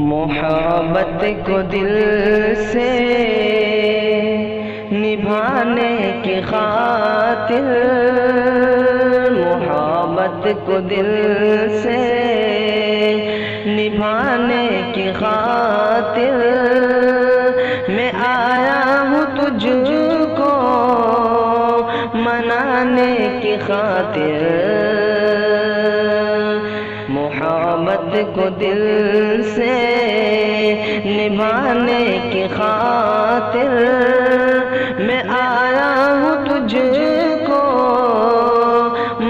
محبت کو دل سے نبھانے کی خاطر، محبت کو دل سے نبھانے کی خاطر میں آیا ہوں تجھ کو منانے کی خاطر، محبت کو دل سے نبھانے کی خاطر میں آیا ہوں تجھ کو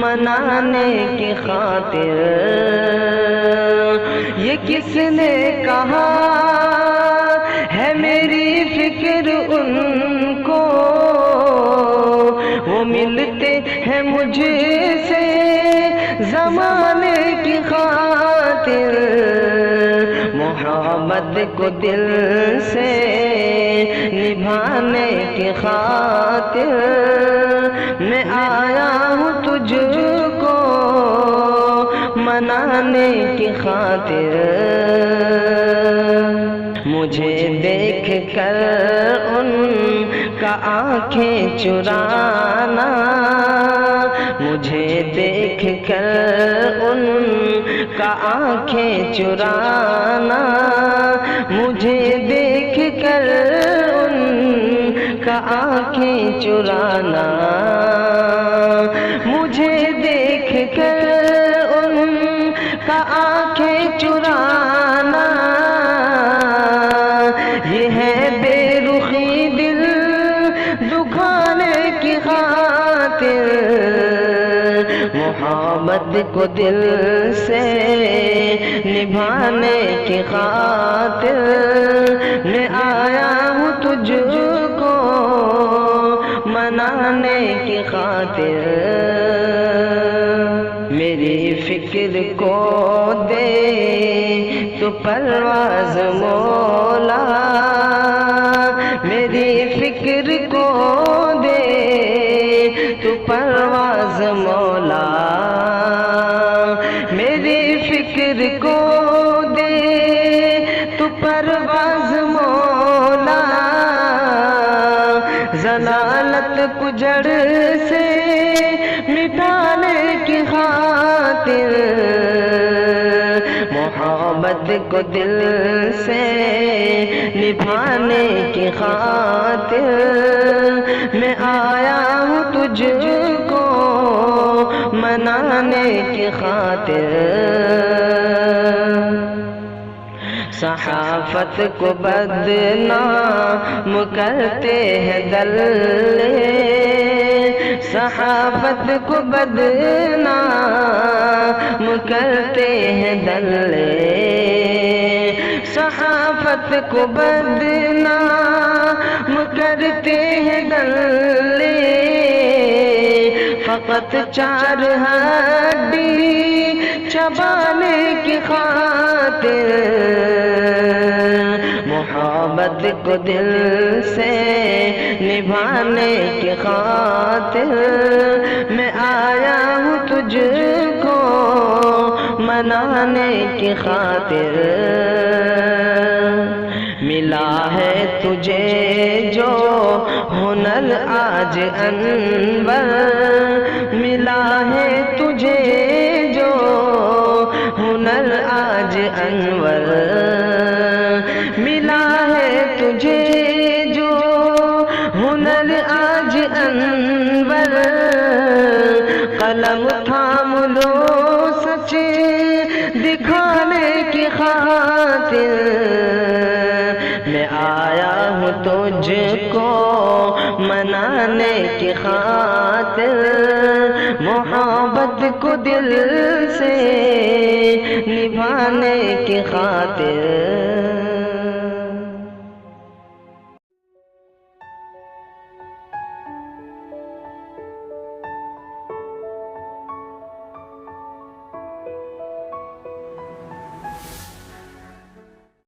منانے کی خاطر۔ یہ کس نے کہا ہے میری فکر ان کو، وہ ملتے ہیں مجھ سے زمانے کی خاطر، محبت کو دل سے نبھانے کی خاطر میں آیا ہوں تجھ کو منانے کی خاطر۔ مجھے دیکھ کر ان کا آنکھیں چرانا، مجھے دیکھ کر ان کا آنکھیں چرانا، مجھے دیکھ کر ان کا آنکھیں چرانا، مجھے دیکھ کر ان کا آنکھیں چرانا، یہ ہے بے رخی دل دکھانے کی خاطر، محبت کو دل سے نبھانے کی خاطر میں آیا ہوں تجھ کو منانے کی خاطر۔ میری فکر کو دے تو پرواز مولا، میری فکر کو دے تو پرواز مولا، میری فکر کو دے تو پرواز مولا، ضلالت کو جڑ سے مٹانے کی خاطر، محبت کو دل سے نبھانے کی خاطر میں آیا ہوں تجھ کو منانے کی خاطر۔ صحافت کو بدنام کرتے ہیں دلے، صحافت کو بدنام کرتے ہیں دلے، صحافت کو بدنام کرتے ہیں دلے، فقط چار ہڈی چبانے کی خاطر، محبت کو دل سے نبھانے کی خاطر میں آیا ہوں تجھ کو منانے کی خاطر۔ ملا ہے تجھے جو ہنر آج انور، ملا ہے تجھے جو ہنر آج انور، ملا ہے تجھے جو ہنر آج انور، قلم تھام لو سچ دکھانے کی خاطر میں آیا ہوں تجھ کو منانے کی خاطر، محبت کو دل سے نبھانے کی خاطر۔